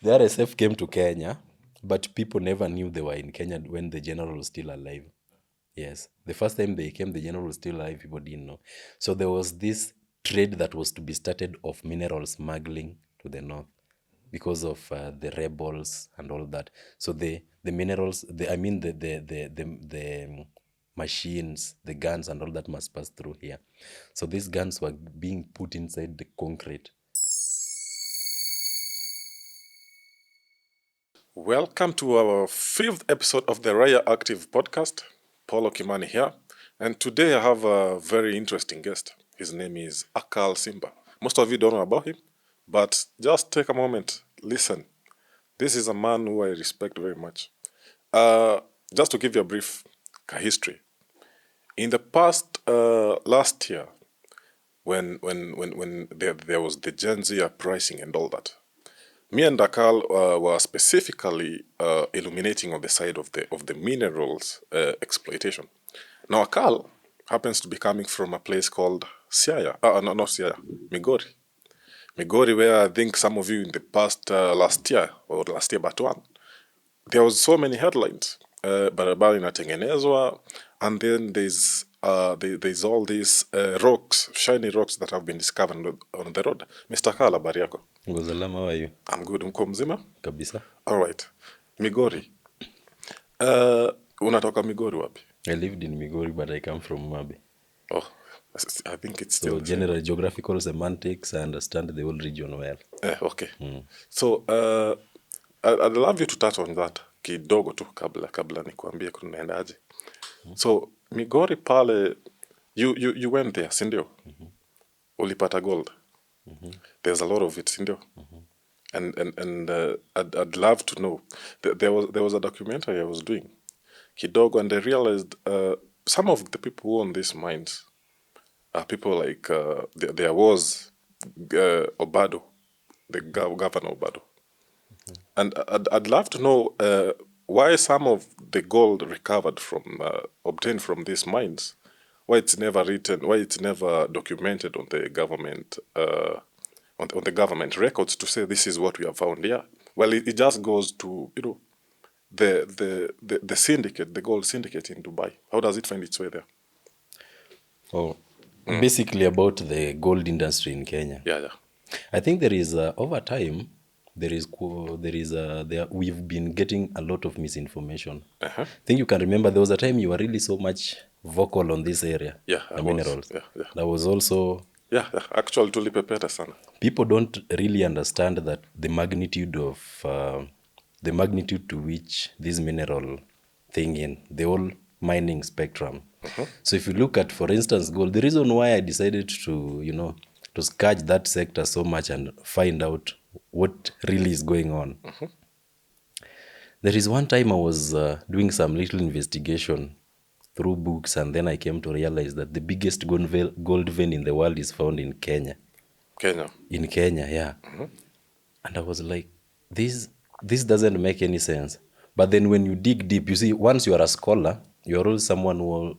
The RSF came to Kenya, but people never knew they were in Kenya when the general was still alive. Yes. The first time they came, the general was still alive, people didn't know. So there was this trade that was to be started of mineral smuggling to the north because of the rebels and all that. So the minerals, the machines, the guns and all that must pass through here. So these guns were being put inside the concrete. Welcome to our 5th episode of the Raia Active Podcast. Polo Kimani here. And today I have a very interesting guest. His name is Akal Simba. Most of you don't know about him, but just take a moment, listen. This is a man who I respect very much. Just to give you a brief history. In the past, last year, when there was the Gen Z uprising and all that, me and Akal were specifically illuminating on the side of the minerals exploitation. Now Akal happens to be coming from a place called Migori. Migori, where I think some of you in the past last year but one, there was so many headlines. Barabara inatengenezwa, and then there's all these rocks, shiny rocks that have been discovered on the road. Mr. Akal, habari yako? Ngozalama, how are you? I'm good. Mko mzima? Kabisa. All right. Migori. Unatoka Migori wapi? I lived in Migori, but I come from Mabe. Oh, I think it's still So general geographical semantics, I understand the whole region well. Okay. So I'd love you to touch on that kidogo tu kabla nikuambie kunaendaje. So Migori pale, you went there, si ndio? Ulipata gold. There's a lot of it, si ndio? And I'd love to know. There was a documentary I was doing kidogo, and I realized some of the people who own these mines are people like there was Obado, the governor Obado. And I'd love to know why some of the gold recovered obtained from these mines, why it's never written, why it's never documented on the government on the government records to say this is what we have found here. Well, it just goes to the syndicate, the gold syndicate in Dubai. How does it find its way there? Oh, basically about the gold industry in Kenya. Yeah. I think there is over time we've been getting a lot of misinformation. I think you can remember there was a time you were really so much vocal on this area. Yeah, the minerals. Yeah. That was also. Yeah. Actually, tulipepeta sana. People don't really understand that the magnitude to which this mineral thing in the whole mining spectrum. So if you look at, for instance, gold, the reason why I decided to scourge that sector so much and find out what really is going on. There is one time I was doing some little investigation through books, and then I came to realize that the biggest gold vein in the world is found in Kenya. In Kenya, yeah. And I was like, this doesn't make any sense. But then when you dig deep, you see, once you are a scholar, you're also someone who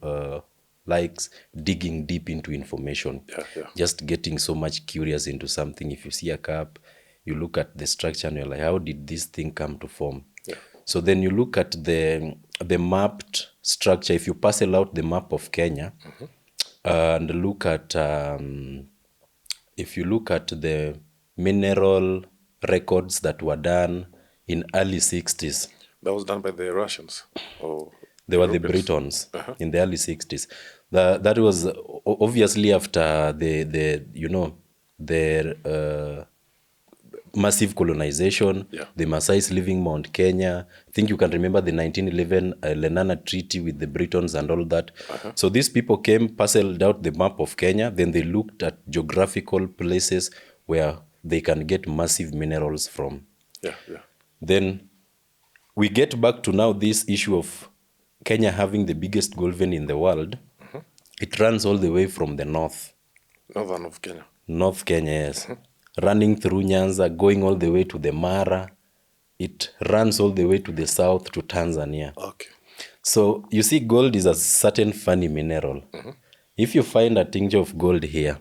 likes digging deep into information. Yeah. Just getting so much curious into something. If you see a cup, you look at the structure and you're like, how did this thing come to form? Yeah. So then you look at the mapped structure. If you parcel out the map of Kenya and look at, if you look at the mineral records that were done in early 60s. That was done by the Russians. They were the Britons in the early 60s. That was obviously after the massive colonization, the Maasai's leaving Mount Kenya. I think you can remember the 1911 Lenana Treaty with the Britons and all that. So these people came, parceled out the map of Kenya, then they looked at geographical places where they can get massive minerals from. Yeah. Then we get back to now this issue of Kenya having the biggest gold vein in the world. It runs all the way from the northern of Kenya. North Kenya, yes. Running through Nyanza, going all the way to the Mara. It runs all the way to the south to Tanzania. Okay. So you see, gold is a certain funny mineral. If you find a tincture of gold here,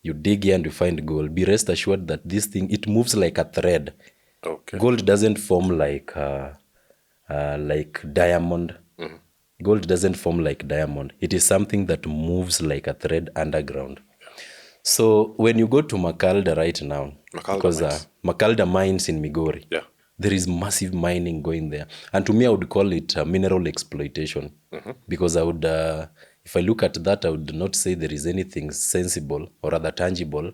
you dig here and you find gold, be rest assured that this thing, it moves like a thread. Okay. Gold doesn't form like diamond. Gold doesn't form like diamond. It is something that moves like a thread underground. So when you go to Makalda right now, Makalda because mines. Makalda mines in Migori, Yeah. there is massive mining going there. And to me, I would call it mineral exploitation. Because I would, if I look at that, I would not say there is anything sensible or rather tangible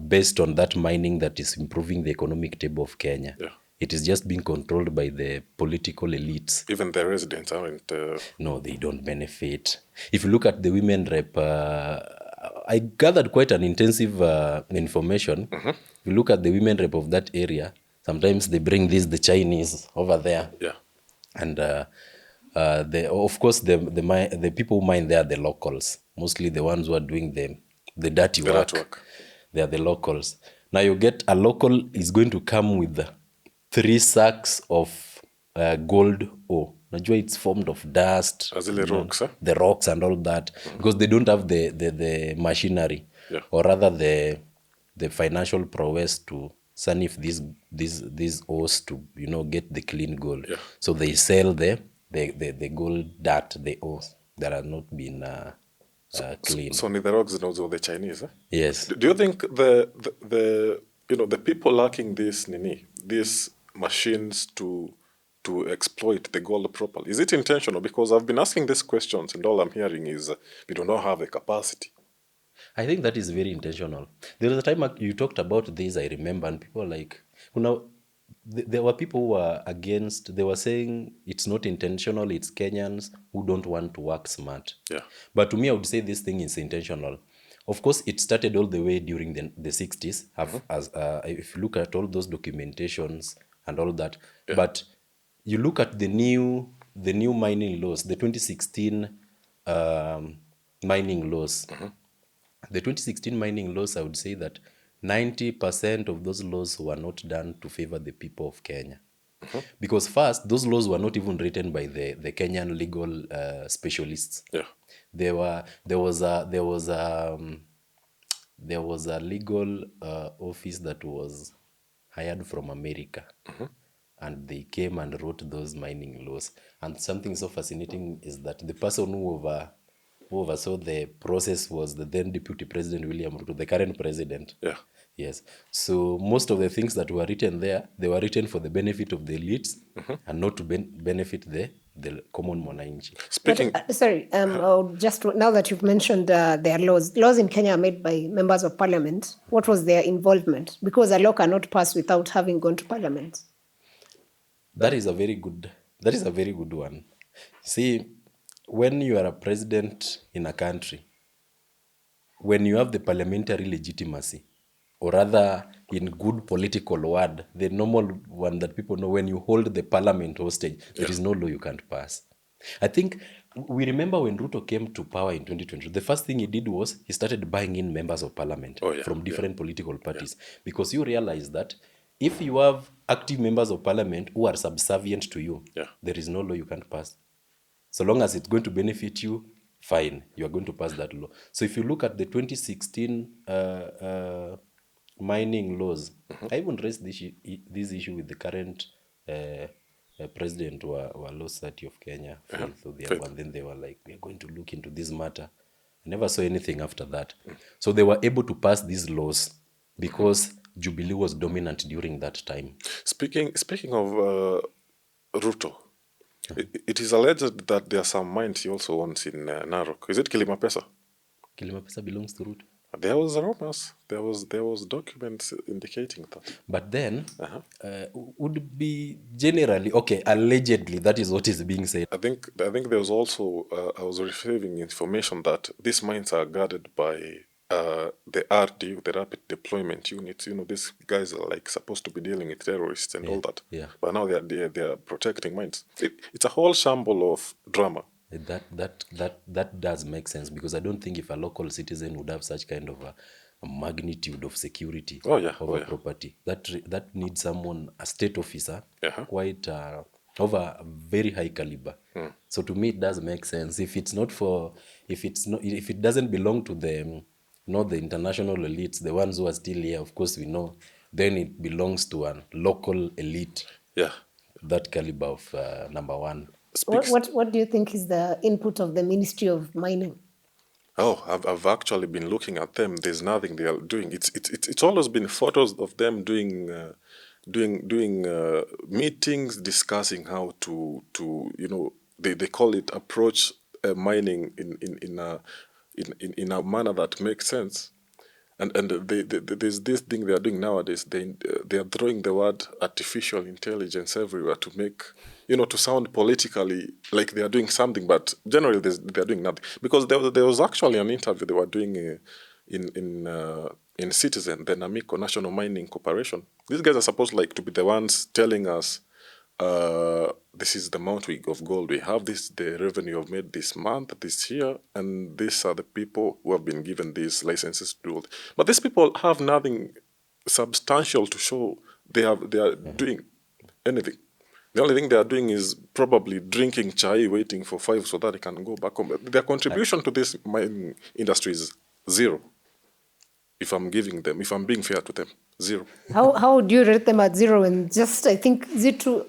based on that mining that is improving the economic table of Kenya. Yeah. It is just being controlled by the political elites. Even the residents aren't. No, they don't benefit. If you look at the women rep, I gathered quite an intensive information. If you look at the women rep of that area, sometimes they bring the Chinese over there. Yeah. And of course, the people who mine there are the locals, mostly the ones who are doing the dirty The work. dirt work. They are the locals. Now you get a local is going to come with 3 sacks of gold ore. Najua it's formed of dust, Azile rocks, huh? the rocks and all that, because they don't have the machinery, Yeah. or rather the financial prowess to sniff these ores to get the clean gold. Yeah. So they sell the gold that the ores that are not been clean. So the rocks and also the Chinese. Huh? Yes. Do you think the people lacking these machines to exploit the gold properly, is it intentional? Because I've been asking these questions and all I'm hearing is we do not have the capacity. I think that is very intentional. There was a time you talked about this, I remember, and people were like, there were people who were against, they were saying it's not intentional, it's Kenyans who don't want to work smart. Yeah. But to me, I would say this thing is intentional. Of course, it started all the way during the 60s, if you look at all those documentations and all that. Yeah. But you look at the new mining laws, the 2016 mining laws. The 2016 mining laws, I would say that 90% of those laws were not done to favor the people of Kenya. Because first, those laws were not even written by the Kenyan legal specialists. Yeah. There was a legal office that was hired from America. And they came and wrote those mining laws. And something so fascinating is that the person who oversaw the process was the then Deputy President William Ruto, the current president. Yeah. Yes. So most of the things that were written there, they were written for the benefit of the elites and not to benefit the common mwananchi. Speaking. Sorry, just now that you've mentioned their laws in Kenya are made by members of parliament. What was their involvement? Because a law cannot pass without having gone to parliament. That is a very good one. See, when you are a president in a country, when you have the parliamentary legitimacy, or rather in good political word, the normal one that people know, when you hold the parliament hostage, there is no law you can't pass. I think we remember when Ruto came to power in 2020, the first thing he did was he started buying in members of parliament from different political parties. Because you realize that if you have active members of parliament who are subservient to you, there is no law you can't pass. So long as it's going to benefit you, fine, you are going to pass that law. So if you look at the 2016 mining laws, I even raised this issue with the current president wa Law Society of Kenya, Faith Odhiambo, and then they were like, we are going to look into this matter. I never saw anything after that. So they were able to pass these laws because Jubilee was dominant during that time. Speaking of Ruto, it is alleged that there are some mines he also owns in Narok. Is it Kilimapesa? Kilimapesa belongs to Ruto. There was rumors. There was documents indicating that. But then, would be generally okay. Allegedly, that is what is being said. I think there was also I was receiving information that these mines are guarded by the RDU, the Rapid Deployment Units. These guys are like supposed to be dealing with terrorists and all that. Yeah. But now they are protecting mines. It's a whole shamble of drama. That does make sense, because I don't think if a local citizen would have such kind of a magnitude of security over property, that needs someone, a state officer, quite of a very high caliber. So to me, it does make sense. If it doesn't belong to the international elites, the ones who are still here, of course we know then it belongs to a local elite, Yeah. that caliber of number one. What do you think is the input of the Ministry of Mining? Oh, I've actually been looking at them. There's nothing they are doing. It's always been photos of them doing meetings, discussing how to they call it approach mining in a manner that makes sense. And there's this thing they are doing nowadays. They are throwing the word artificial intelligence everywhere to make, to sound politically like they are doing something, but generally they are doing nothing. Because there was actually an interview they were doing in Citizen, the Namico National Mining Corporation. These guys are supposed to be the ones telling us, this is the amount of gold we have, this is the revenue we've made this month, this year, and these are the people who have been given these licenses to do it. But these people have nothing substantial to show they are doing anything. The only thing they are doing is probably drinking chai, waiting for 5 so that they can go back home. Their contribution to this mining industry is zero. If I'm being fair to them, zero. How would you rate them at zero? And just, I think,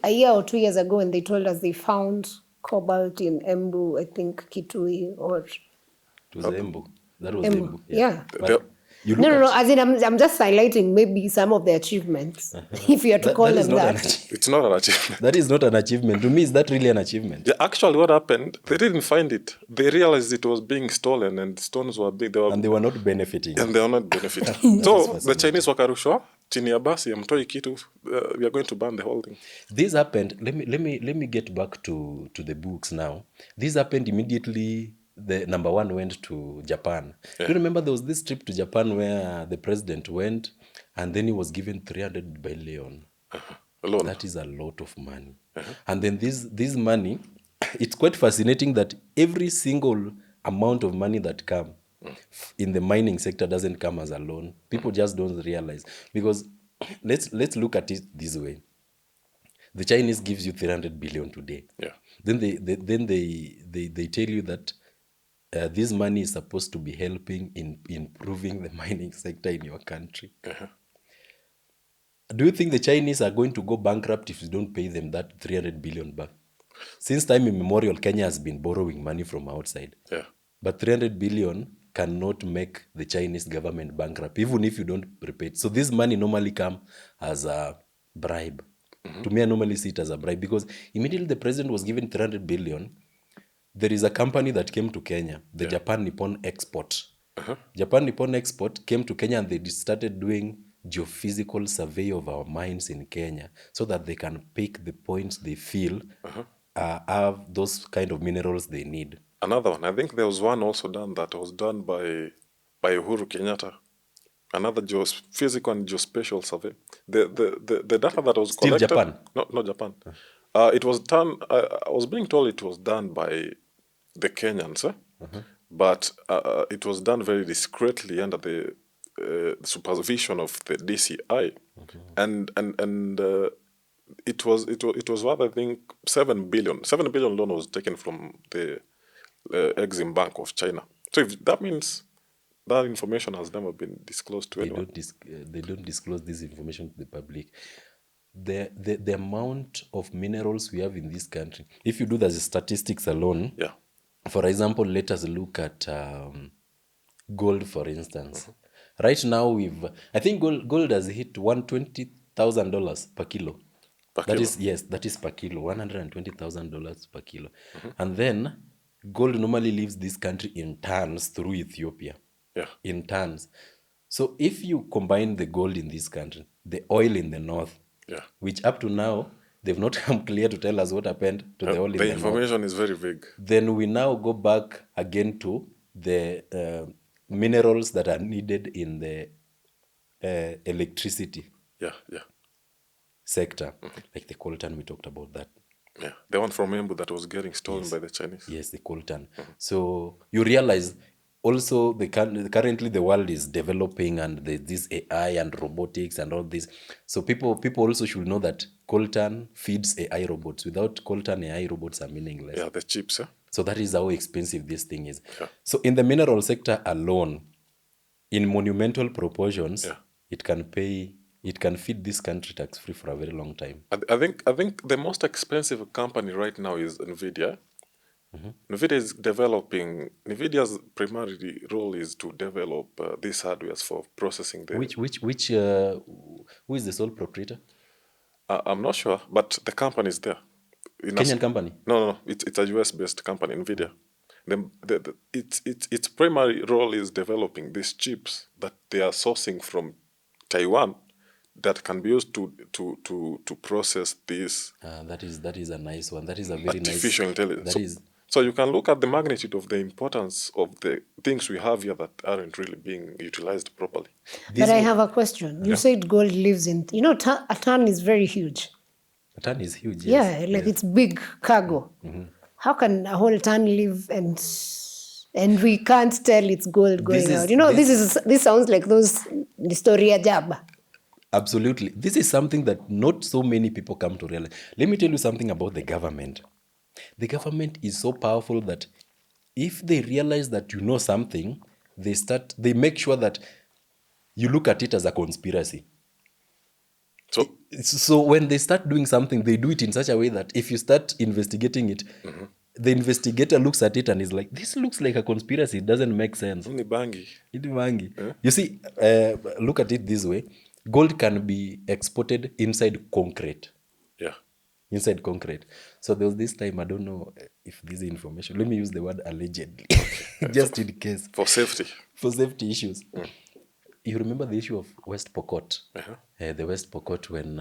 a year or 2 years ago when they told us they found cobalt in Embu, I think Kitui or... It was Embu. That was Embu. Embu. Yeah. But you look No. at- As in, I'm just highlighting maybe some of the achievements, if you are to call is them not an that. achievement. It's not an achievement. That is not an achievement. To me, is that really an achievement? Yeah, actually, what happened? They didn't find it. They realized it was being stolen, and stones were big. And they were not benefiting. and they are not benefiting. So the Chinese wakarushwa chini ya basi amtoi kitu. We are going to ban the whole thing. This happened. Let me get back to the books now. This happened immediately. The number one went to Japan. Do you remember there was this trip to Japan where the president went and then he was given 300 billion. Alone. That is a lot of money. And then this money, it's quite fascinating that every single amount of money that come in the mining sector doesn't come as a loan. People just don't realize. Because let's look at it this way. The Chinese gives you 300 billion today. Yeah. Then they tell you that this money is supposed to be helping in improving the mining sector in your country. Do you think the Chinese are going to go bankrupt if you don't pay them that 300 billion back? Since time immemorial, Kenya has been borrowing money from outside. Yeah. But 300 billion cannot make the Chinese government bankrupt, even if you don't repay it. So this money normally come as a bribe. To me, I normally see it as a bribe because immediately the president was given 300 billion. There is a company that came to Kenya, the Japan Nippon Export. Japan Nippon Export came to Kenya and they started doing geophysical survey of our mines in Kenya so that they can pick the points they feel have those kind of minerals they need. Another one. I think there was one also done that was done by Uhuru Kenyatta. Another geophysical and geospatial survey. The data that was Still collected. Japan? No, not Japan. It was done. I was being told it was done by the Kenyans, but it was done very discreetly under the supervision of the DCI, and it was worth, I think, 7 billion. 7 billion loan was taken from the Exim Bank of China. So if that means that information has never been disclosed to anyone. They don't disclose this information to the public. The amount of minerals we have in this country, if you do the statistics alone, for example, let us look at gold, for instance. Right now, I think gold has hit $120,000 per kilo. That is per kilo, $120,000 per kilo. And then gold normally leaves this country in tons through Ethiopia. In tons. So if you combine the gold in this country, the oil in the north, which up to now, they've not come clear to tell us what happened to the oil in the north. The information is very vague. Then we now go back again to the minerals that are needed in the electricity sector. Like the coltan, we talked about that. Yeah, the one from Embu that was getting stolen by the Chinese. Yes, the coltan. So you realize also currently the world is developing and this AI and robotics and all this. So people also should know that coltan feeds AI robots. Without coltan, AI robots are meaningless. Yeah, the chips. So that is how expensive this thing is. So in the mineral sector alone, in monumental proportions, it can pay it can feed this country tax free for a very long time. I think the most expensive company right now is Nvidia. Nvidia is developing. Nvidia's primary role is to develop these hardwares for processing the. Who is the sole proprietor? I'm not sure, but the company is there. Kenyan company? No. It's a US-based company, Nvidia. Its primary role is developing these chips that they are sourcing from Taiwan that can be used to process this. That is a nice one. That is a very artificial nice. intelligence. So you can look at the magnitude of the importance of the things we have here that aren't really being utilized properly. But I have a question. You said gold lives in, a ton is very huge. A ton is huge. Yes. Yeah, like it's big cargo. How can a whole ton live and we can't tell it's gold going out? This sounds like those Historia Jab. Absolutely. This is something that not so many people come to realize. Let me tell you something about the government. The government is so powerful that if they realize that you know something, they make sure that you look at it as a conspiracy. So when they start doing something, they do it in such a way that if you start investigating it, the investigator looks at it and is like, this looks like a conspiracy. It doesn't make sense. Ni bangi. You see, look at it this way. Gold can be exported inside concrete. Yeah. Inside concrete. So there was this time, I don't know if this is information. Let me use the word allegedly. Just in case. For safety. For safety issues. You remember the issue of West Pokot? The West Pokot when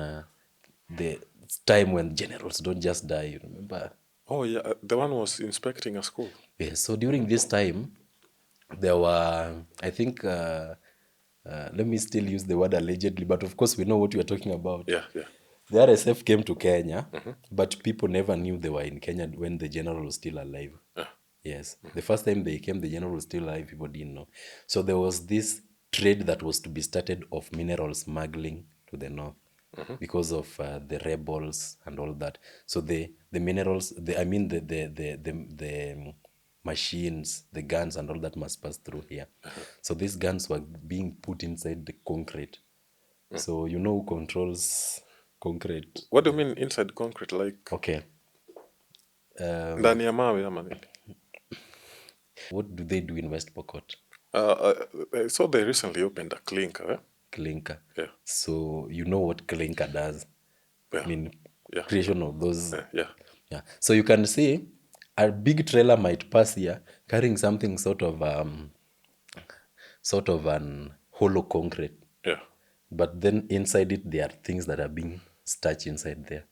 the time when generals don't just die, you remember? Oh, yeah. The one was inspecting a school. Yeah, so during this time, there were, I think, let me still use the word allegedly, but of course we know what we are talking about. Yeah. The RSF came to Kenya, but people never knew they were in Kenya when the general was still alive. Yes. The first time they came, the general was still alive, people didn't know. So there was this trade that was to be started of mineral smuggling to the north because of the rebels and all that. So the minerals, the machines, the guns and all that must pass through here. So these guns were being put inside the concrete. So you know who controls concrete? What do you mean inside concrete? Like Okay. ndani ya mawe ama nini? What do they do in West Pokot? So they recently opened a clinker. Clinker. Yeah. So you know what clinker does? Yeah. I mean, Yeah. creation of those. Yeah. So you can see a big trailer might pass here carrying something sort of an hollow concrete. Yeah. But then inside it, there are things that are being starched inside there.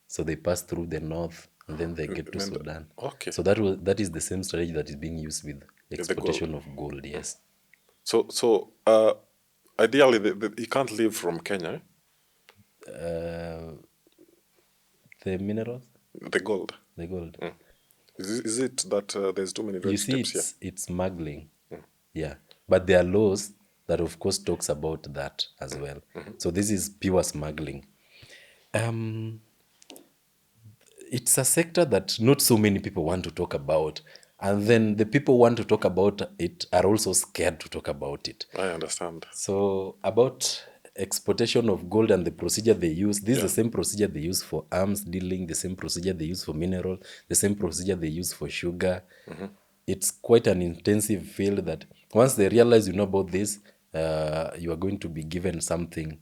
So they pass through the north and then they get to Sudan. Okay. So that is the same strategy that is being used with exportation of gold, yes. So ideally, you can't live from Kenya. The minerals? The gold. The gold. Is it that there's too many red You see, steps it's smuggling. Yeah. But there are laws that, of course, talks about that as well. So this is pure smuggling. It's a sector that not so many people want to talk about. And then the people want to talk about it are also scared to talk about it. I understand. So about exportation of gold and the procedure they use, this is the same procedure they use for arms dealing, the same procedure they use for mineral, the same procedure they use for sugar. It's quite an intensive field that once they realize you know about this, you are going to be given something.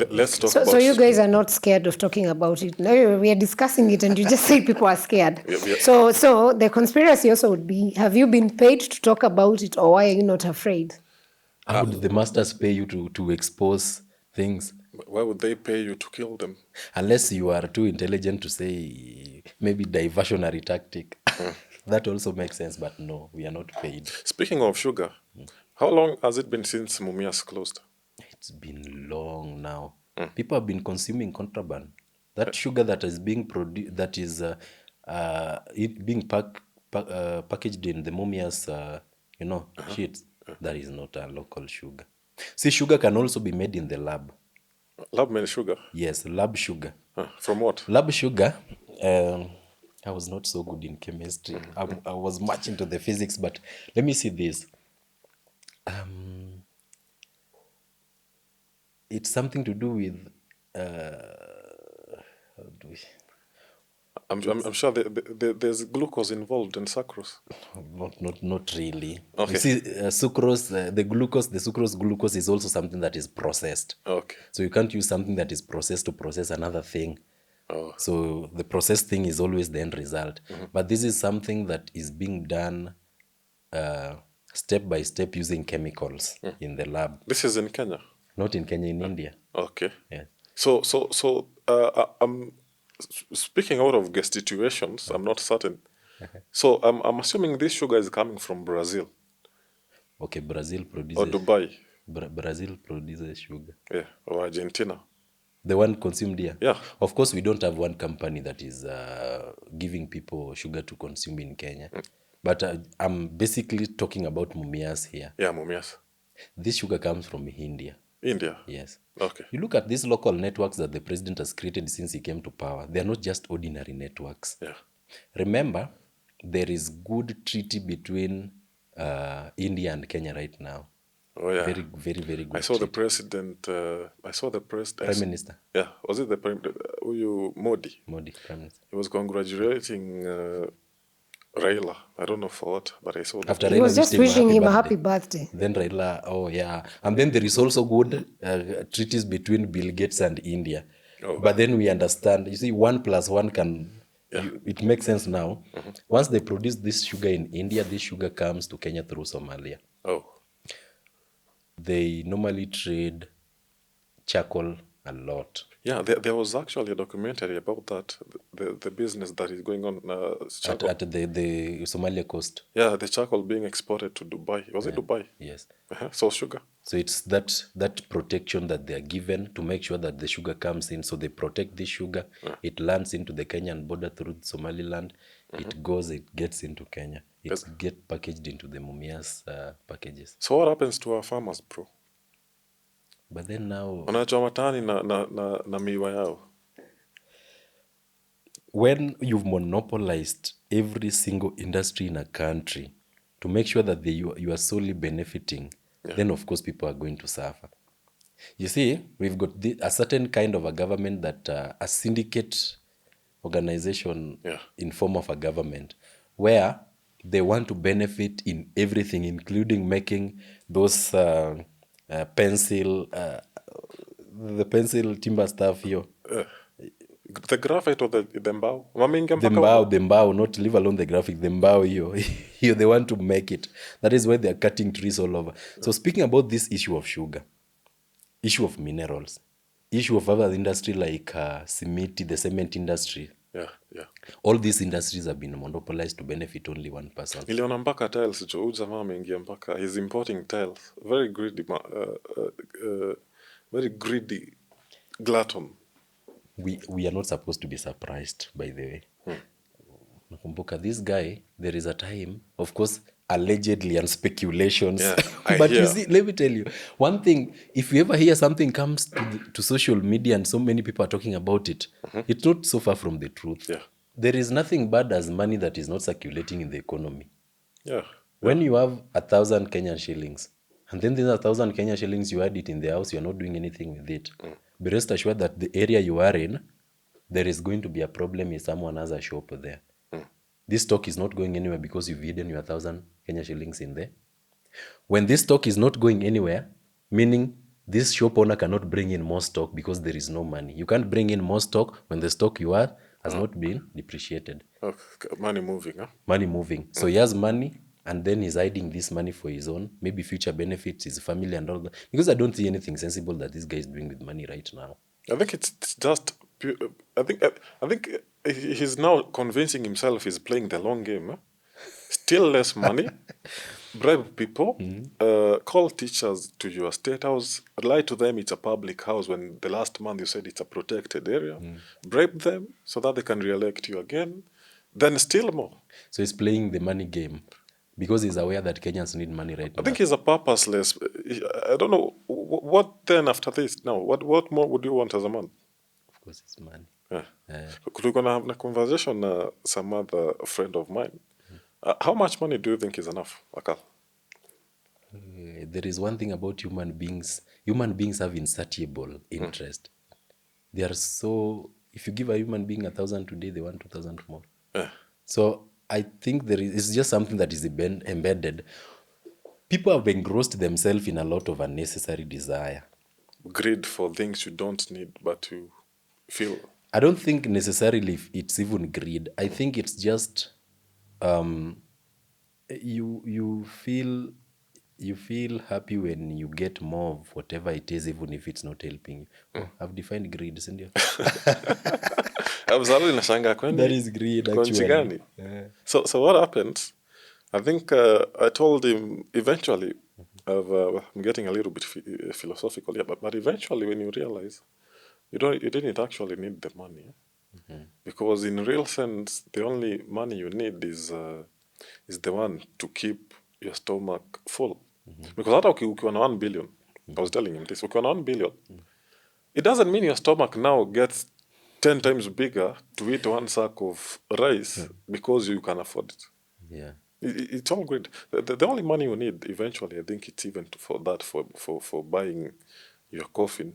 Let's talk about... So you guys are not scared of talking about it. Now we are discussing it and you just say people are scared. Yeah. So the conspiracy also would be, have you been paid to talk about it or why are you not afraid? How would the masters pay you to expose things? Why would they pay you to kill them? Unless you are too intelligent to say maybe diversionary tactic. That also makes sense, but no, we are not paid. Speaking of sugar, how long has it been since Mumias closed? It's been long now. People have been consuming contraband. That sugar that is being produced, that is being packaged in the Mumias, sheets, that is not a local sugar. See, sugar can also be made in the lab. Lab-made sugar? Yes, lab sugar. From what? Lab sugar. I was not so good in chemistry. I was much into the physics, but let me see this. it's something to do with how do we, I'm sure there's glucose involved in sucrose. not really. Okay. You see, sucrose, the sucrose glucose is also something that is processed. Okay. So you can't use something that is processed to process another thing. Oh. So the processed thing is always the end result. But this is something that is being done step by step using chemicals in the lab. This is in Kenya. Not in Kenya, in India. Okay. Yeah. So I'm speaking out of situations. I'm not certain. So I'm assuming this sugar is coming from Brazil Okay, Brazil or produces Dubai, Brazil produces sugar. yeah, or Argentina. The one consumed here. Yeah. Of course, we don't have one company that is giving people sugar to consume in Kenya. But I'm basically talking about Mumias here. Yeah, Mumias. This sugar comes from India. India. Yes. Okay. You look at these local networks that the president has created since he came to power. They are not just ordinary networks. Yeah. Remember, there is good treaty between India and Kenya right now. Oh yeah. Very, very, very good. I saw the treaty. president. I saw the president. Prime Minister Yeah. Was it the prime? Modi? Modi, Prime Minister. He was congratulating Raila. I don't know for what, but I saw that. After He was Raila just wished wishing him a birthday. happy birthday. Then Raila, oh yeah. And then there is also good treaties between Bill Gates and India. Oh. But then we understand, you see, 1 + 1 can, it makes sense now. Once they produce this sugar in India, this sugar comes to Kenya through Somalia. Oh. They normally trade charcoal a lot. Yeah, there was actually a documentary about that, the business that is going on. Charcoal. At the Somalia coast. Yeah, the charcoal being exported to Dubai. Was it Dubai? Yes. So sugar. So it's that protection that they are given to make sure that the sugar comes in. So they protect this sugar. It lands into the Kenyan border through Somaliland. It gets into Kenya. It gets packaged into the Mumias packages. So what happens to our farmers, bro? But then now, Wanachoma matani na miwa yao. when you've monopolized every single industry in a country to make sure that you are solely benefiting, then of course people are going to suffer. You see, we've got a certain kind of a government that a syndicate organization in form of a government where they want to benefit in everything, including making those the pencil timber stuff here. The graphite or the mbao? The mbao, not leave alone the graphic, the mbao here, they want to make it. That is why they are cutting trees all over. So speaking about this issue of sugar, issue of minerals, issue of other industry like the cement industry, Yeah. all these industries have been monopolized to benefit only one person. Niliona mpaka tiles jo, huyu jamaa ameingia mpaka, he's importing tiles. Very greedy, very greedy glutton. We are not supposed to be surprised, by the way. Nakumbuka this guy, there is a time, of course, allegedly and speculations. Yeah, but hear. you see, let me tell you, one thing, if you ever hear something comes to social media and so many people are talking about it, it's not so far from the truth. Yeah. There is nothing bad as money that is not circulating in the economy. Yeah. When you have 1,000 Kenyan shillings, and then these 1,000 Kenyan shillings, you add it in the house, you're not doing anything with it. Be rest assured that the area you are in, there is going to be a problem if someone has a shop there. This stock is not going anywhere because you've hidden your 1,000 Kenya shillings in there. When this stock is not going anywhere, meaning this shop owner cannot bring in more stock because there is no money. You can't bring in more stock when the stock you have has not been depreciated. Okay. Money moving, huh? Money moving. So he has money and then he's hiding this money for his own, maybe future benefits, his family and all that. Because I don't see anything sensible that this guy is doing with money right now. I think it's just. I think he's now convincing himself he's playing the long game. Huh? Still less money, bribe people, call teachers to your state house, lie to them it's a public house when the last month you said it's a protected area, bribe them so that they can re-elect you again, then steal more. So he's playing the money game because he's aware that Kenyans need money right now. I think he's a purposeless. I don't know what then after this. Now, what more would you want as a man? Of course, it's money. Yeah. Kulikuwa na conversation na some other friend of mine. How much money do you think is enough, Akal? there is one thing about human beings. Human beings have insatiable interest. They are so. If you give a human being 1,000 today, they want 2,000 more. So I think it's just something that is embedded. People have engrossed themselves in a lot of unnecessary desire. Greed for things you don't need, but you feel. I don't think necessarily it's even greed. I think it's just you feel happy when you get more of whatever it is, even if it's not helping you. Oh, I've defined greed, isn't it? Absolutely, nashanga kwani. That is greed, Kwa nchi actually. gani? So what happens? I think I told him eventually. I'm getting a little bit philosophical here, but eventually, when you realize you didn't actually need the money, because in real sense, the only money you need is the one to keep your stomach full. Because hata ukiwa na 1 billion, I was telling him this, ukiwa na 1 billion, it doesn't mean your stomach now gets 10 times bigger to eat one sack of rice because you can afford it. Yeah. It's all great. The only money you need eventually, I think it's even for that, for buying your coffin.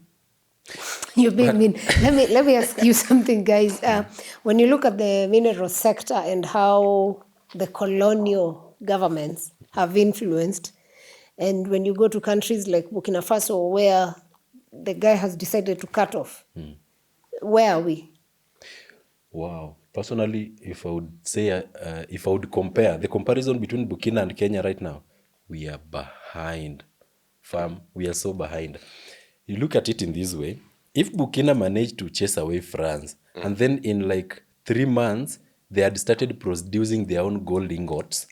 You're being mean. Let me ask you something, guys. When you look at the mineral sector and how the colonial governments have influenced, and when you go to countries like Burkina Faso where the guy has decided to cut off, where are we? Wow. Personally, if I would say, if I would compare the comparison between Burkina and Kenya right now, we are behind. Fam, we are so behind. You look at it in this way. If Burkina managed to chase away France, and then in like 3 months, they had started producing their own gold ingots,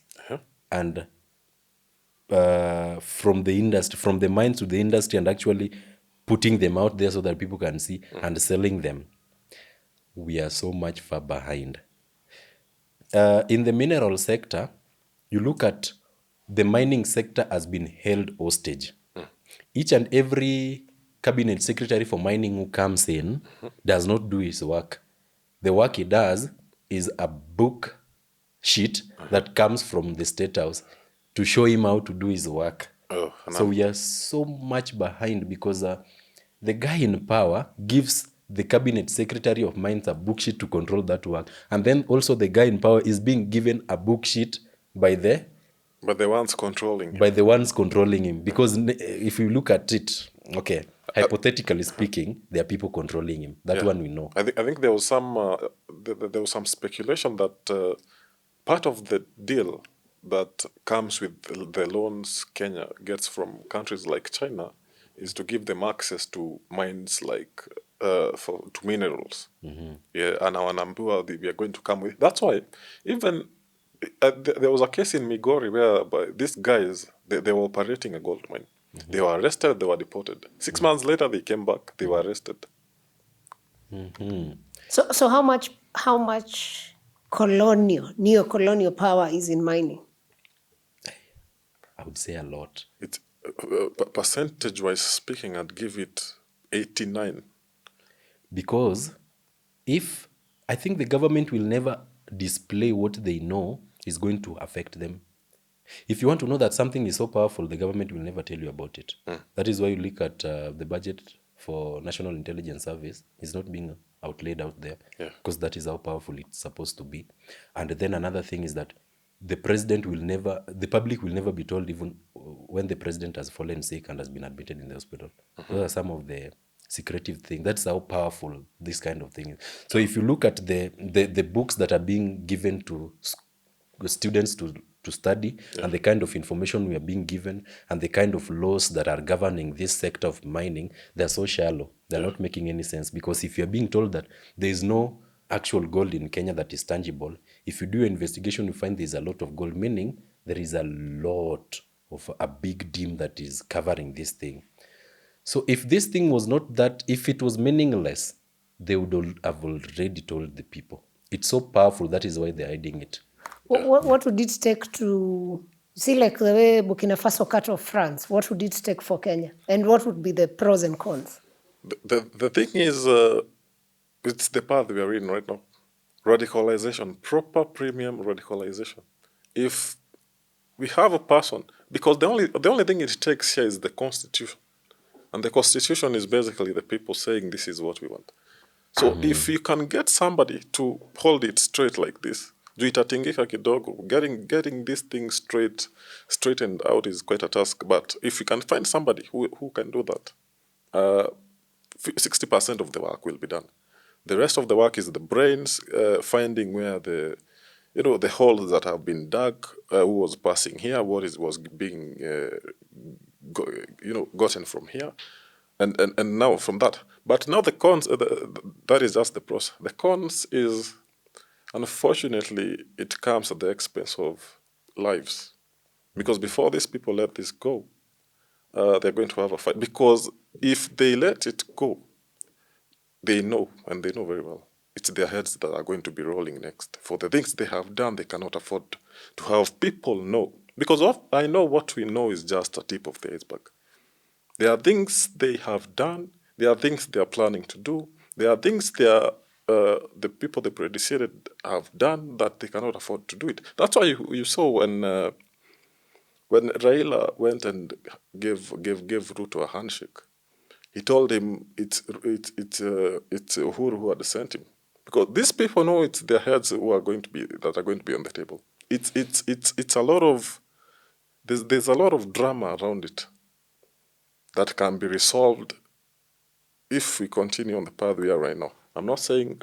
and from the industry, from the mines to the industry, and actually putting them out there so that people can see and selling them, we are so much far behind. In the mineral sector, you look at the mining sector has been held hostage. Each and every cabinet secretary for mining who comes in does not do his work. The work he does is a book sheet that comes from the State House to show him how to do his work. So we are so much behind because the guy in power gives the cabinet secretary of mines a book sheet to control that work. And then also the guy in power is being given a book sheet by the ones controlling him. By the ones controlling him. Because if you look at it, okay, hypothetically speaking, there are people controlling him. That one we know. I think there was some speculation that part of the deal that comes with the loans Kenya gets from countries like China is to give them access to mines like to minerals. Yeah, and wanaambiwa we are going to come with. That's why even there was a case in Migori where these guys they were operating a gold mine. They were arrested. They were deported. 6 months later, they came back. They were arrested. So how much neo-colonial power is in mining? I would say a lot. It's percentage-wise speaking, I'd give it 89. Because I think the government will never display what they know is going to affect them. If you want to know that something is so powerful, the government will never tell you about it. That is why you look at the budget for National Intelligence Service is not being outlaid out there, because that is how powerful it's supposed to be. And then another thing is that the public will never be told even when the president has fallen sick and has been admitted in the hospital. Those are some of the secretive things. That's how powerful this kind of thing is. So if you look at the books that are being given to students to study, and the kind of information we are being given, and the kind of laws that are governing this sector of mining, they're so shallow. They're not making any sense, because if you're being told that there is no actual gold in Kenya that is tangible, if you do an investigation, you find there's a lot of gold, meaning there is a lot of a big dam that is covering this thing. So if this thing was not that, if it was meaningless, they would have already told the people. It's so powerful, that is why they're hiding it. What would it take to see, like the way Burkina Faso cut off France? What would it take for Kenya? And what would be the pros and cons? The thing is, it's the path we are in right now. Radicalization, proper premium radicalization. If we have a person, because the only thing it takes here is the constitution, and the constitution is basically the people saying this is what we want. So if you can get somebody to hold it straight like this, itatingika kidogo, getting this thing straightened out is quite a task. But if you can find somebody who can do that, 60% of the work will be done. The rest of the work is the brains, finding where the holes that have been dug, who was passing here, was being gotten from here, and now from that. But now the cons, that is just the pros. The cons is, unfortunately, it comes at the expense of lives. Because before these people let this go, they're going to have a fight. Because if they let it go, they know, and they know very well, it's their heads that are going to be rolling next. For the things they have done, they cannot afford to have people know. Because I know what we know is just a tip of the iceberg. There are things they have done. There are things they are planning to do. There are things the people they predecessed have done that they cannot afford to do it. That's why you saw when Raila went and gave Ruto a handshake, he told him it's Uhuru who had sent him, because these people know it's their heads that are going to be on the table. It's a lot of there's a lot of drama around it that can be resolved if we continue on the path we are right now. I'm not saying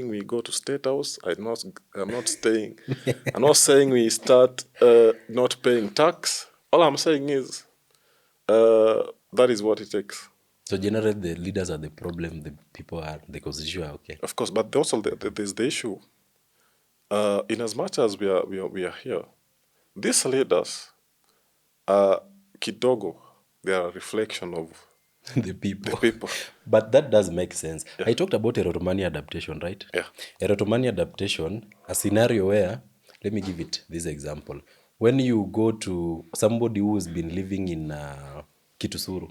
we go to State House. I'm not saying we start not paying tax. All I'm saying is that is what it takes. So generally, the leaders are the problem. The people are the constitution are okay. Of course, but also there's the issue. In as much as we are here, these leaders are kidogo. They are a reflection of the people. But that does make sense. Yeah. I talked about erotomania adaptation, right? Yeah. Erotomania adaptation, a scenario where, let me give it this example. When you go to somebody who's been living in Kitusuru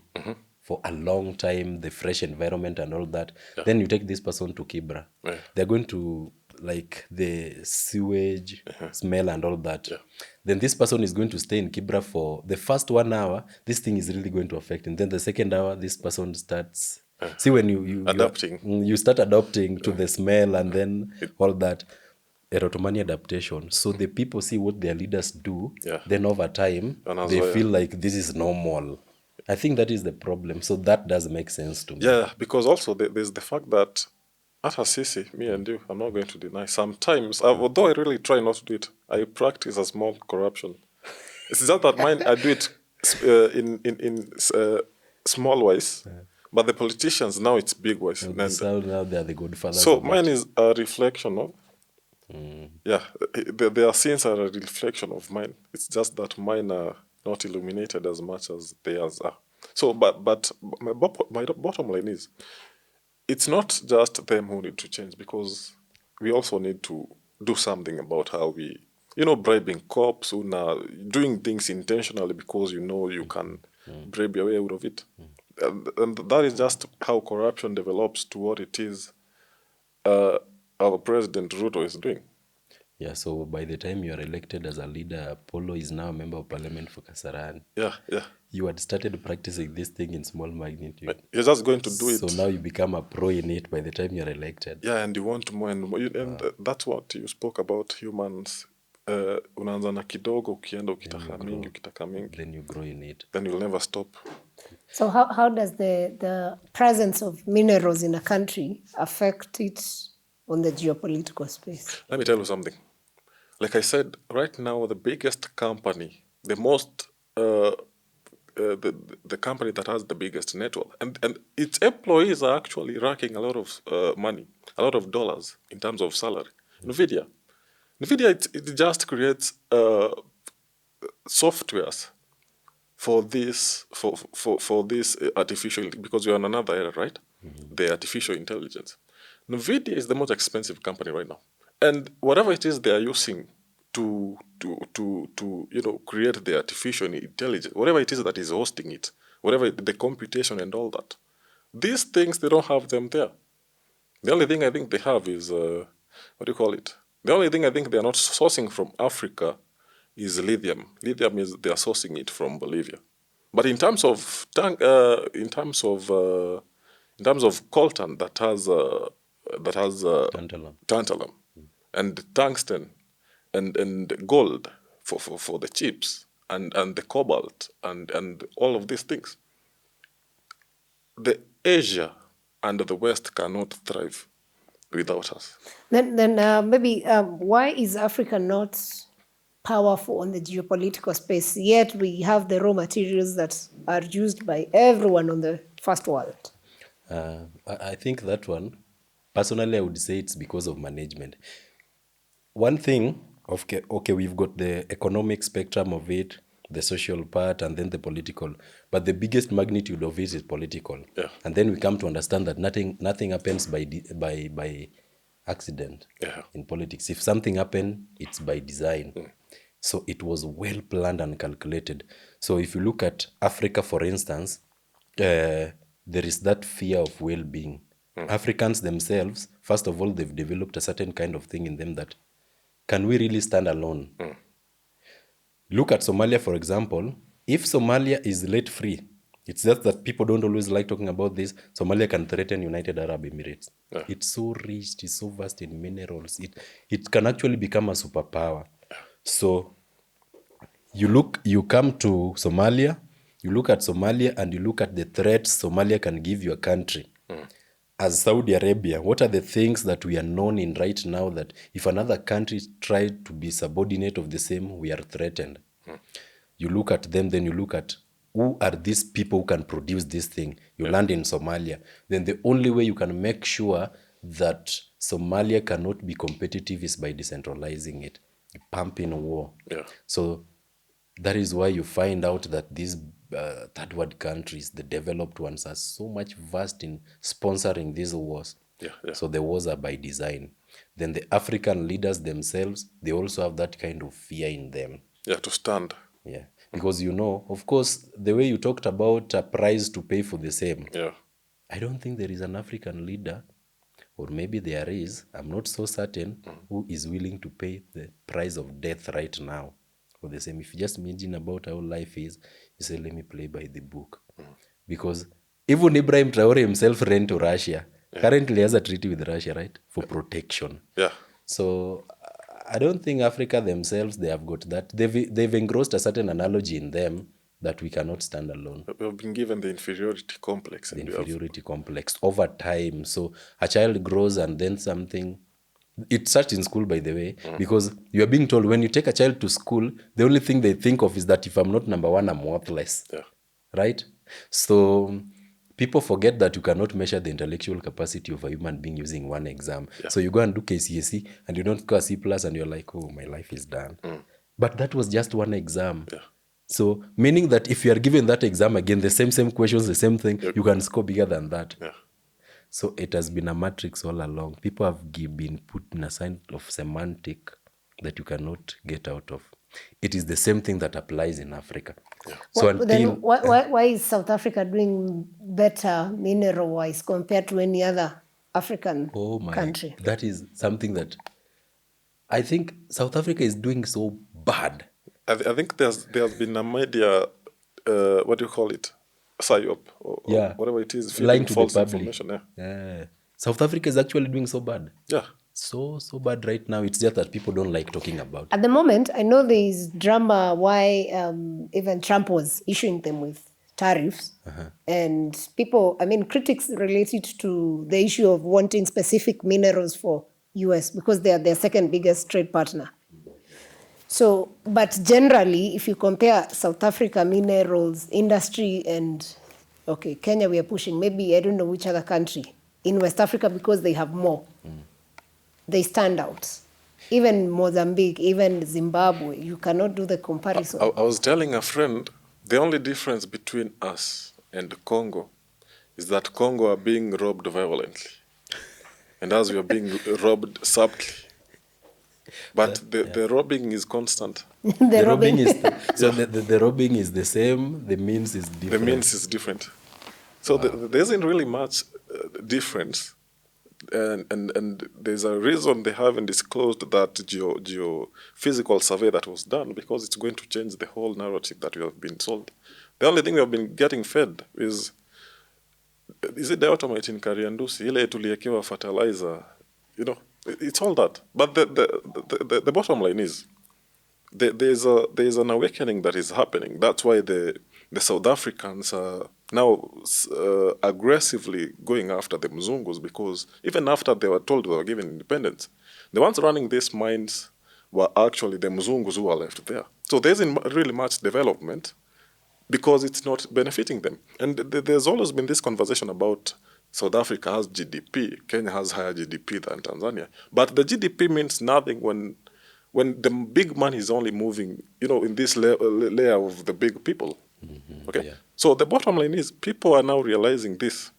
for a long time, the fresh environment and all that, then you take this person to Kibra. Yeah. They're going to like the sewage smell and all that. Yeah. Then this person is going to stay in Kibra for the first 1 hour. This thing is really going to affect him. Then the second hour, this person starts see when you adapting. You start adapting to the smell and then all that. Erotomania adaptation. So the people see what their leaders do. Yeah. Then over time, they feel like this is normal. I think that is the problem. So that does make sense to me. Yeah, because also there's the fact that at Assisi, me and you, I'm not going to deny, sometimes, although I really try not to do it, I practice a small corruption. It's just that mine, I do it in small ways, but the politicians, now it's big ways. So now they are the good fathers. So mine is a reflection of, their sins are a reflection of mine. It's just that mine are not illuminated as much as theirs are. So, but my bottom line is, it's not just them who need to change, because we also need to do something about how we, bribing cops, doing things intentionally because you can bribe your way out of it. And that is just how corruption develops to what it is our President Ruto is doing. Yeah, so by the time you are elected as a leader, Polo is now a member of parliament for Kasarani. Yeah. You had started practicing this thing in small magnitude. You're just going to do it. So now you become a pro in it by the time you're elected. Yeah, and you want more and more. And that's what you spoke about humans. Unaanza na kidogo, ukienda ukitaka mingi. Then you grow in it. Then you'll never stop. So how does the presence of minerals in a country affect it on the geopolitical space? Let me tell you something. Like I said, right now, the biggest company, the most, the company that has the biggest network, and its employees are actually racking a lot of money, a lot of dollars in terms of salary. NVIDIA, it just creates softwares for this artificial, because we're in another era, right? The artificial intelligence. NVIDIA is the most expensive company right now. And whatever it is they are using to create the artificial intelligence, whatever it is that is hosting it, whatever the computation and all that, these things, they don't have them there. The only thing I think they have is, the only thing I think they are not sourcing from Africa is lithium. Lithium is they are sourcing it from Bolivia. But in terms of coltan that has tantalum and tungsten and gold for the chips and the cobalt and all of these things, the Asia and the West cannot thrive without us. Then maybe why is Africa not powerful on the geopolitical space, yet we have the raw materials that are used by everyone on the first world? I think that one, personally, I would say it's because of management. One thing, okay, we've got the economic spectrum of it, the social part, and then the political. But the biggest magnitude of it is political. Yeah. And then we come to understand that nothing happens by accident in politics. If something happened, it's by design. So it was well planned and calculated. So if you look at Africa, for instance, there is that fear of well-being. Africans themselves, first of all, they've developed a certain kind of thing in them that, can we really stand alone? Look at Somalia, for example. If Somalia is let free, it's just that people don't always like talking about this. Somalia can threaten United Arab Emirates. Yeah. It's so rich, it's so vast in minerals. It can actually become a superpower. So you come to Somalia, you look at Somalia and you look at the threats Somalia can give your country. As Saudi Arabia, what are the things that we are known in right now that if another country tried to be subordinate of the same, we are threatened? You look at them, then you look at who are these people who can produce this thing. You land in Somalia. Then the only way you can make sure that Somalia cannot be competitive is by decentralizing it, pumping war. Yeah. So that is why you find out that these third world countries, the developed ones, are so much vast in sponsoring these wars. So the wars are by design. Then the African leaders themselves, they also have that kind of fear in them. To stand. Because of course, the way you talked about a price to pay for the same. I don't think there is an African leader, or maybe there is, I'm not so certain, who is willing to pay the price of death right now for the same. If you just imagine about how life is, you say, let me play by the book. Because even Ibrahim Traoré himself ran to Russia. Currently has a treaty with Russia, right? For protection. So I don't think Africa themselves, they have got that. They've engrossed a certain analogy in them that we cannot stand alone. We've been given the inferiority complex. The inferiority complex over time. So a child grows and then something... It starts in school, by the way, because you are being told when you take a child to school, the only thing they think of is that if I'm not number one, I'm worthless. Right? So people forget that you cannot measure the intellectual capacity of a human being using one exam. So you go and do KCSE and you don't score a C+ and you're like, oh, my life is done. But that was just one exam. So meaning that if you are given that exam again, the same questions, the same thing, you can score bigger than that. So it has been a matrix all along. People have been put in a kind of semantic that you cannot get out of. It is the same thing that applies in Africa. So why is South Africa doing better mineral-wise compared to any other African country? That is something that I think South Africa is doing so bad. I think there's been a media, what do you call it? PSYOP or whatever it is, lying to false the public. Information. South Africa is actually doing so bad. So bad right now. It's just that people don't like talking about it. At the moment, I know there is drama why even Trump was issuing them with tariffs. And people, critics related to the issue of wanting specific minerals for US because they are their second biggest trade partner. So, but generally, if you compare South Africa minerals industry and, Kenya we are pushing, maybe I don't know which other country, in West Africa because they have more. They stand out. Even Mozambique, even Zimbabwe, you cannot do the comparison. I was telling a friend, the only difference between us and Congo is that Congo are being robbed violently. And us, we are being robbed subtly. But the robbing is constant. The robbing is the robbing is the same. The means is different. The means is different. So there isn't really much difference And there's a reason they haven't disclosed that geophysical survey that was done, because it's going to change the whole narrative that we have been sold. The only thing we have been getting fed is it diatomite in Kariandusi, ile tuliekewa fertilizer, it's all that. But the bottom line is there's an awakening that is happening. That's why the South Africans are now aggressively going after the Mzungus, because even after they were told they were given independence, the ones running these mines were actually the Mzungus who were left there. So there isn't really much development because it's not benefiting them. And there's always been this conversation about South Africa has GDP, Kenya has higher GDP than Tanzania. But the GDP means nothing when the big money is only moving, in this layer of the big people. Mm-hmm, okay? Yeah. So the bottom line is people are now realizing this.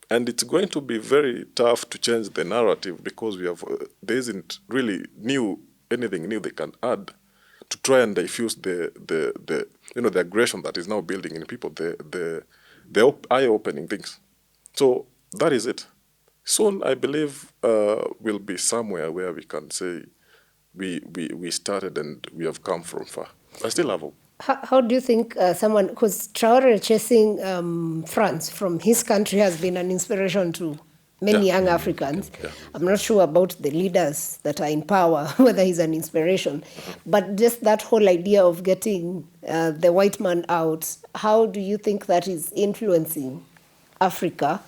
And it's going to be very tough to change the narrative, because there isn't really anything new they can add to try and diffuse the aggression that is now building in people, the eye-opening things. So that is it. Soon, I believe, we'll be somewhere where we can say we started and we have come from far. I still have hope. How do you think because Traoré chasing France from his country has been an inspiration to many young Africans. Yeah. I'm not sure about the leaders that are in power, whether he's an inspiration, but just that whole idea of getting the white man out, how do you think that is influencing Africa,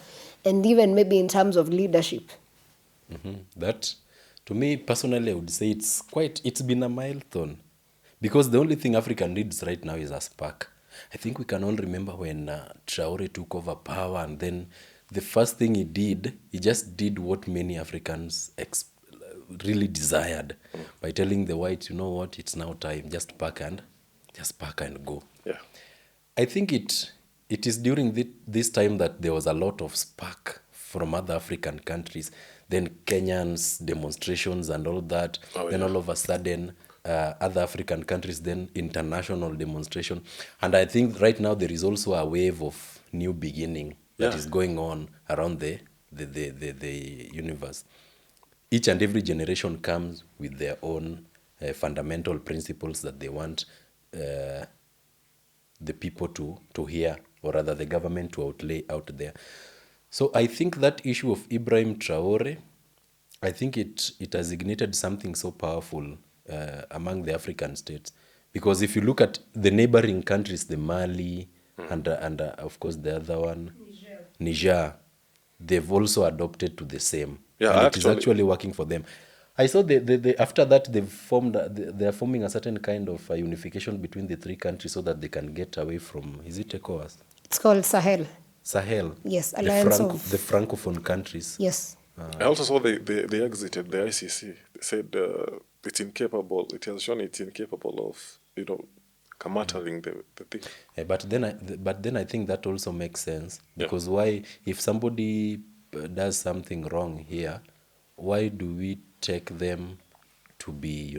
and even maybe in terms of leadership? Mm-hmm. That, to me personally, I would say it's been a milestone, because the only thing Africa needs right now is a spark. I think we can all remember when Traoré took over power, and then the first thing he just did what many Africans really desired by telling the whites, you know what, it's now time, just pack and go. Yeah. I think it is during this time that there was a lot of spark from other African countries, then Kenyans, demonstrations and all that. Then all of a sudden, other African countries, then international demonstration. And I think right now there is also a wave of new beginning that is going on around the universe. Each and every generation comes with their own fundamental principles that they want the people to hear, or rather the government to outlay out there. So I think that issue of Ibrahim Traoré, I think it has ignited something so powerful among the African states. Because if you look at the neighboring countries, the Mali and of course the other one, Niger, they've also adopted to the same. Yeah, and it is actually working for them. I saw after that they're forming a certain kind of unification between the three countries so that they can get away from, is it ECOWAS? It's called Sahel. Yes, alliance the Francophone countries. Yes. I also saw they exited the ICC. They said it's incapable. It has shown it's incapable of combating the thing. But then I think that also makes sense, because why, if somebody does something wrong here, why do we take them to be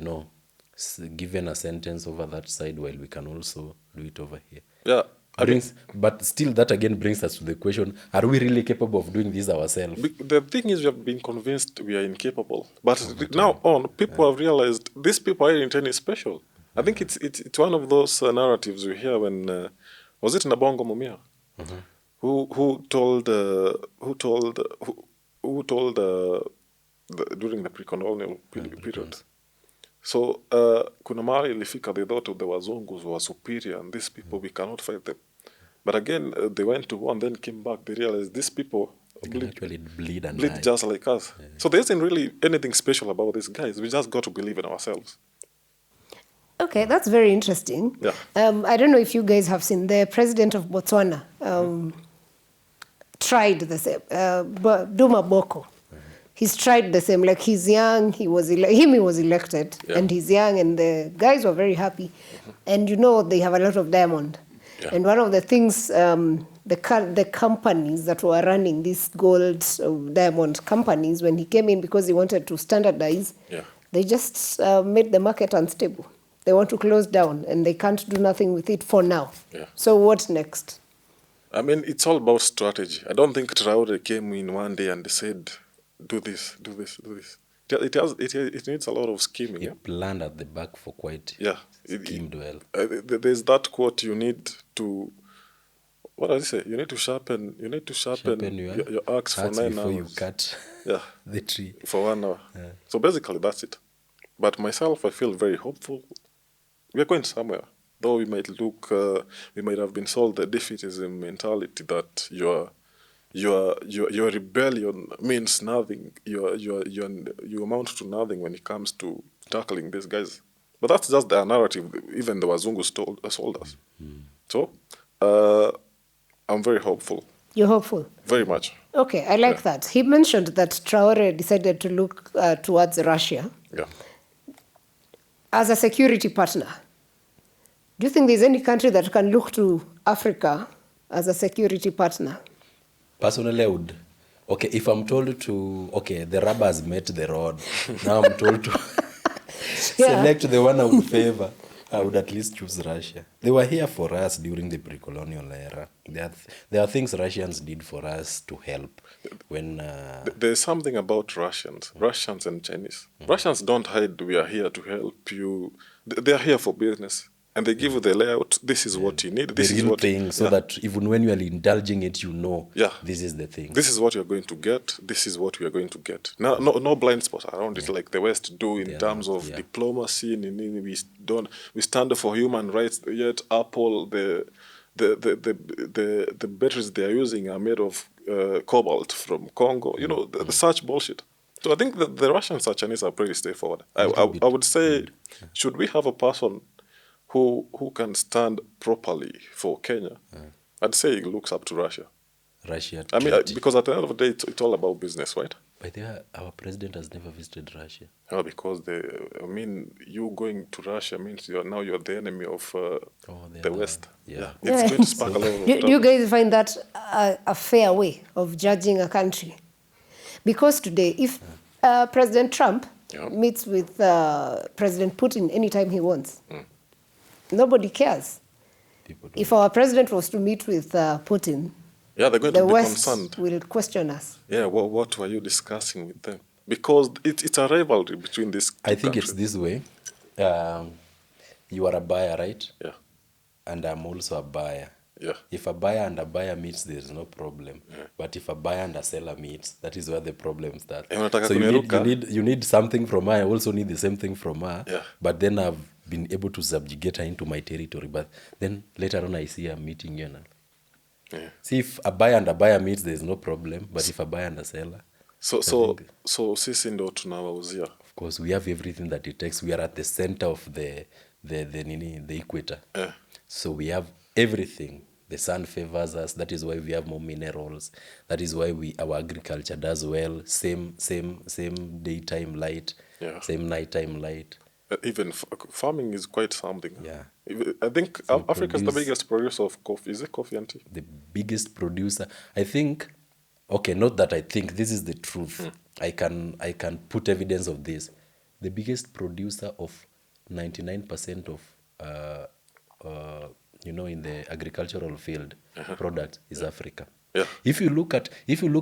given a sentence over that side while we can also do it over here? Yeah. But still, that again brings us to the question, are we really capable of doing this ourselves? The thing is, we have been convinced we are incapable. But now on, people have realized these people are in special. I think it's one of those narratives we hear when, was it Nabongo Mumia? Mm-hmm. Who told during the pre-colonial period. So kuna mahali ilifika, they thought the Wazungus were superior, and these people, we cannot fight them. But again, they went to war and then came back. They realized these people bleed just like us. Yeah. So there isn't really anything special about these guys. We just got to believe in ourselves. Okay, that's very interesting. Yeah. I don't know if you guys have seen the president of Botswana tried the same, Duma Boko. He's tried the same. Like, he's young, he was elected, and he's young, and the guys were very happy. And they have a lot of diamond. Yeah. And one of the things, the companies that were running these gold diamond companies, when he came in, because he wanted to standardize, they just made the market unstable. They want to close down, and they can't do nothing with it for now. Yeah. So what next? I mean, it's all about strategy. I don't think Traoré came in one day and said, do this. It needs a lot of scheming. He planned at the back for quite schemed well. There's that quote, you need to, what does it say? You need to sharpen your axe for 9 before hours. you cut the tree. For 1 hour. So basically that's it. But myself, I feel very hopeful. We're going somewhere. Though we might have been sold the defeatism mentality that your rebellion means nothing. You amount to nothing when it comes to tackling these guys. But that's just the narrative even the Wazungu sold us. So I'm very hopeful. You're hopeful? Very much. Okay, I like that. He mentioned that Traoré decided to look towards Russia as a security partner. Do you think there's any country that can look to Africa as a security partner? Personally, I would. Okay, if I'm told to, the rubber has met the road. Now I'm told to select the one I would favor. I would at least choose Russia. They were here for us during the pre-colonial era. There are things Russians did for us to help. When there's something about Russians and Chinese. Russians don't hide. We are here to help you. They are here for business. And they give you the layout. This is what you need. This the is real what thing, so that even when you are indulging it, you know this is the thing. This is what you're going to get. This is what we are going to get. No blind spots around it like the West do in terms of diplomacy. We stand for human rights. Yet Apple, the batteries they are using are made of cobalt from Congo. The such bullshit. So I think that the Russians and Chinese are pretty straightforward. I would say, should we have a person who can stand properly for Kenya, I'd say he looks up to Russia. I mean, because at the end of the day, it's all about business, right? But our president has never visited Russia. Oh, because you going to Russia means you're the enemy of the West. It's going to spark a lot of do you guys find that a fair way of judging a country? Because today, if President Trump meets with President Putin anytime he wants, nobody cares. If our president was to meet with Putin, they're going to be West concerned. Will question us. Yeah, what were you discussing with them? Because it's a rivalry between these two I think countries. it's this way. You are a buyer, right? Yeah. And I'm also a buyer. Yeah. If a buyer and a buyer meets, there's no problem. Yeah. But if a buyer and a seller meets, that is where the problem starts. So you need something from her. I also need the same thing from her. Yeah. But then I've been able to subjugate her into my territory. But then later on, I see her meeting you. Yeah. See, if a buyer and a buyer meets, there's no problem. But if a buyer and a seller... So sisi ndo tunawauzia. Of course, we have everything that it takes. We are at the center of the equator. Yeah. So we have everything. The sun favors us. That is why we have more minerals. That is why our agriculture does well. Same daytime light. Yeah. Same nighttime light. Even farming is quite something. Yeah. I think Africa is the biggest producer of coffee. Is it coffee and tea? The biggest producer. I think. Okay, not that I think. This is the truth. I can put evidence of this. The biggest producer of 99% of in the agricultural field product is Africa. Yeah. If you look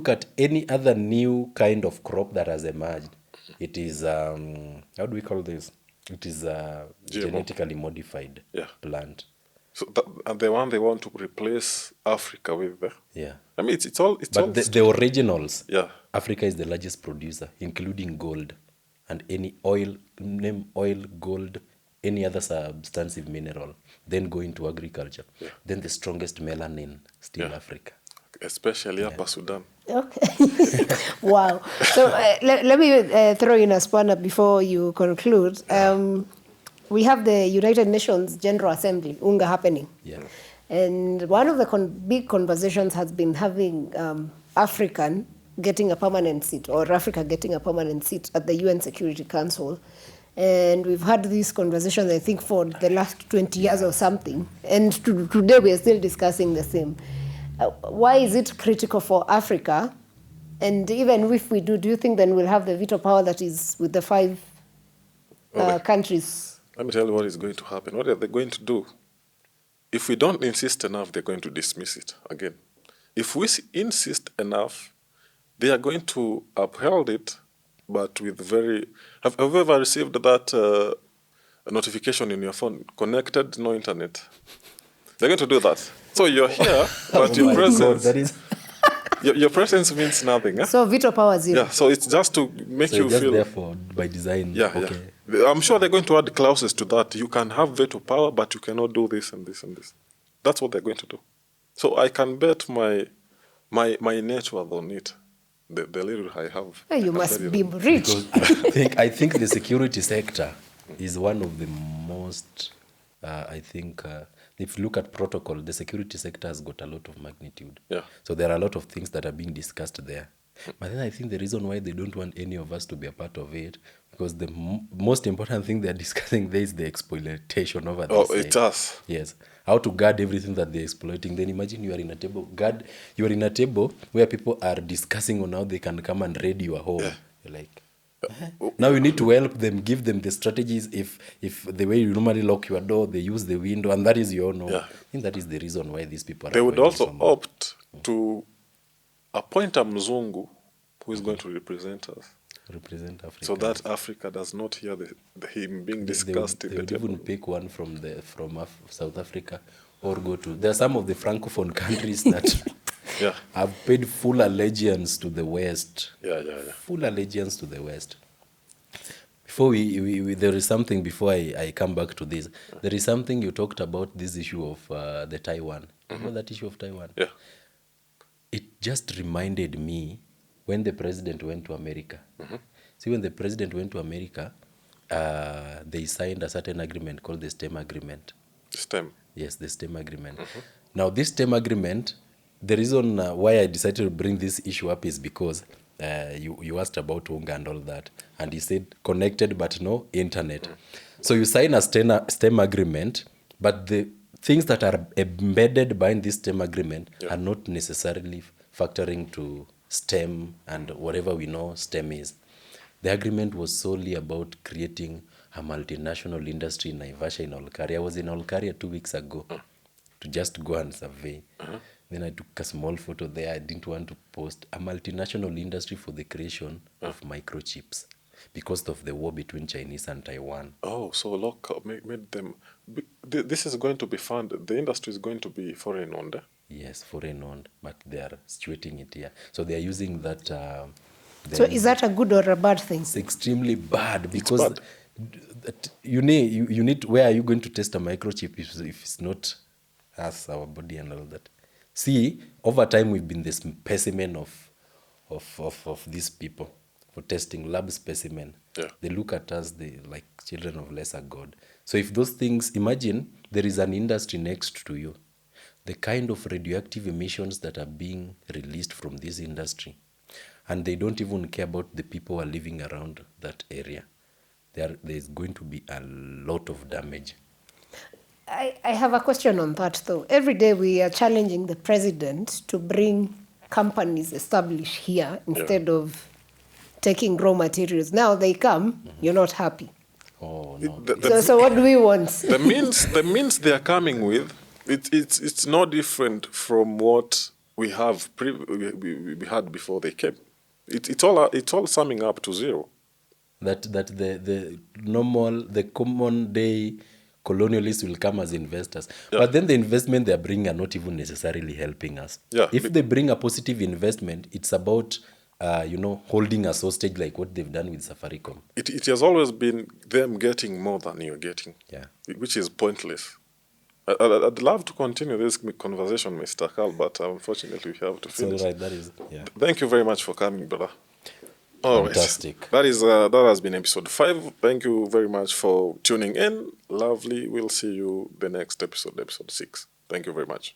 at any other new kind of crop that has emerged, it is how do we call this? It is a genetically modified plant. So and the one they want to replace Africa with. Yeah. I mean, it's all. But the originals. Yeah. Africa is the largest producer, including gold, and any oil, gold, any other substantive mineral. Then go into agriculture. Yeah. Then the strongest melanin still Africa. Especially Upper Sudan. Okay. Wow. So let me throw in a spanner before you conclude. We have the United Nations General Assembly, UNGA, happening. Yeah. And one of the big conversations has been having African getting a permanent seat, or Africa getting a permanent seat at the UN Security Council. And we've had these conversations, I think, for the last 20 years or something. And today we are still discussing the same. Why is it critical for Africa? And even if we do you think then we'll have the veto power that is with the 5 countries? Let me tell you what is going to happen. What are they going to do? If we don't insist enough, they're going to dismiss it again. If we insist enough, they are going to uphold it, but with very... Have you ever received that notification in your phone? Connected, no internet. They're going to do that. So you're here, but your presence... that is... Your presence means nothing. Eh? So veto power zero. Yeah, so it's just to make So you you're just feel... therefore by design. Yeah, okay. yeah. I'm sure they're going to add clauses to that. You can have veto power, but you cannot do this and this and this. That's what they're going to do. So I can bet my net worth on it. The little I have. Hey, you must be rich. Because I think the security sector is one of the most, if you look at protocol, the security sector has got a lot of magnitude. Yeah. So there are a lot of things that are being discussed there. But then I think the reason why they don't want any of us to be a part of it, because the most important thing they're discussing there is the exploitation over this. Oh, it does. Yes. How to guard everything that they're exploiting. Then imagine you are in a table where people are discussing on how they can come and raid your home. Yeah. You're like, now you need to help them, give them the strategies. If the way you normally lock your door, they use the window, and that is your no. Yeah. I think that is the reason why these people are... They would also opt to appoint a Mzungu who is going to represent us. Represent Africa. So that Africa does not hear him being discussed They in the would table. even pick one from South Africa, or go to... There are some of the francophone countries that Yeah. have paid full allegiance to the West. Yeah. Full allegiance to the West. Before we there is something, before I come back to this, there is something you talked about, this issue of the Taiwan. You know that issue of Taiwan? Yeah. It just reminded me when the president went to America. See, when the president went to America, they signed a certain agreement called the STEM agreement. STEM. Yes, the STEM agreement. Now, this STEM agreement, the reason why I decided to bring this issue up is because you asked about Unga and all that, and he said connected but no internet. So you sign a STEM agreement, but the things that are embedded behind this STEM agreement are not necessarily factoring to STEM and whatever we know STEM is. The agreement was solely about creating a multinational industry in Naivasha in Olkaria. I was in Olkaria 2 weeks ago to just go and survey. Then I took a small photo there. I didn't want to post a multinational industry for the creation of microchips because of the war between Chinese and Taiwan. Oh, so local made them... This is going to be funded. The industry is going to be foreign owned. Yes, foreign owned, but they are situating it here. So they are using that... So is that a good or a bad thing? It's extremely bad because bad. You need where are you going to test a microchip if it's not us, our body and all that? See, over time we've been the specimen of these people for testing, lab specimen. Yeah. They look at us, they like children of lesser God. So if those things, imagine there is an industry next to you, the kind of radioactive emissions that are being released from this industry, and they don't even care about the people who are living around that area. There's going to be a lot of damage. I have a question on that, though. Every day we are challenging the president to bring companies established here instead of taking raw materials. Now they come, you're not happy. Oh, no. So what do we want? The means they are coming with, it's no different from what we have we had before they came. It's all summing up to zero. That the common day colonialists will come as investors. Yeah. But then the investment they are bringing are not even necessarily helping us. Yeah. If they bring a positive investment, it's about holding us hostage like what they've done with Safaricom. It has always been them getting more than you're getting, Yeah. which is pointless. I'd love to continue this conversation, Mr. Akal, but unfortunately we have to So finish. right, that is, yeah. Thank you very much for coming, brother. All right. Fantastic. That has been episode 5. Thank you very much for tuning in. Lovely. We'll see you the next episode 6. Thank you very much.